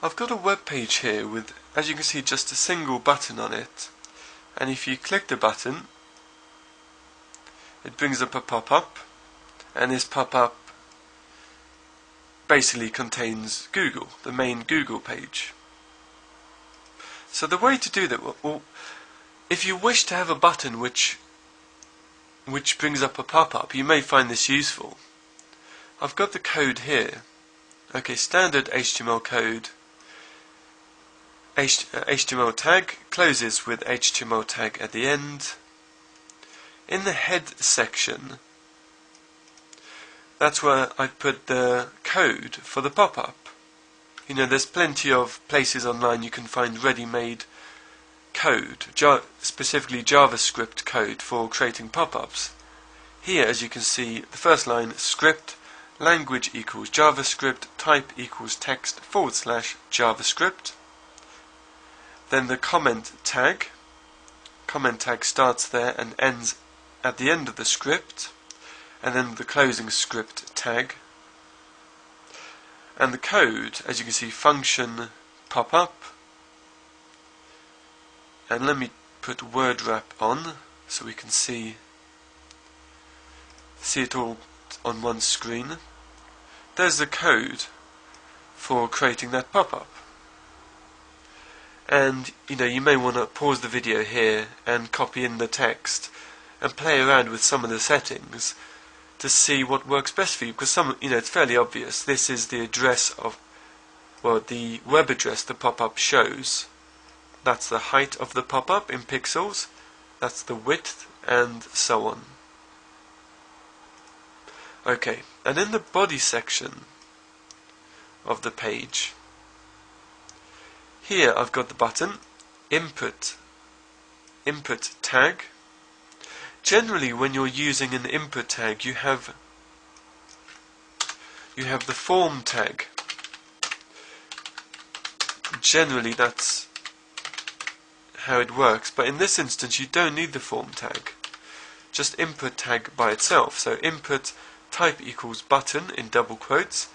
I've got a web page here with, as you can see, just a single button on it, and if you click the button it brings up a pop-up, and this pop-up basically contains Google, the main Google page. So the way to do that, well, if you wish to have a button which brings up a pop-up, you may find this useful. I've got the code here. Okay, standard HTML code. HTML tag closes with HTML tag at the end. In the head section, that's where I put the code for the pop-up. You know, there's plenty of places online you can find ready-made code, specifically JavaScript code for creating pop-ups. Here, as you can see, the first line, script, language equals JavaScript, type equals text / JavaScript. Then the comment tag starts there and ends at the end of the script, and then the closing script tag. And the code, as you can see, function pop-up. And let me put word wrap on so we can see it all on one screen. There's the code for creating that pop-up. And you may want to pause the video here and copy in the text and play around with some of the settings to see what works best for you, because it's fairly obvious. This is the address of, well, the web address the pop-up shows. That's the height of the pop-up in pixels, that's the width, and so on. Okay, and in the body section of the page, here I've got the button, input tag. Generally, when you're using an input tag, you have the form tag. Generally, that's how it works, but in this instance you don't need the form tag, just input tag by itself. So input type equals button in double quotes,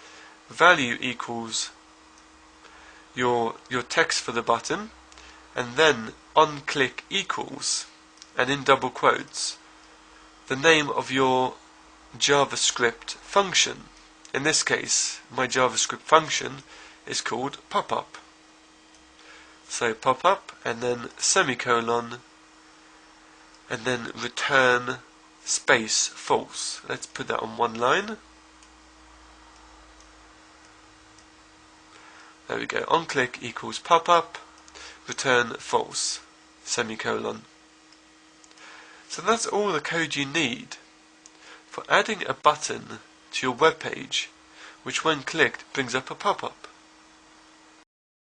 value equals your text for the button, and then on click equals, and in double quotes, the name of your JavaScript function. In this case, my JavaScript function is called pop-up. So pop-up, and then semicolon, and then return space false. Let's put that on one line. There we go. On click equals pop-up, return false, semicolon. So that's all the code you need for adding a button to your web page, which when clicked brings up a pop-up.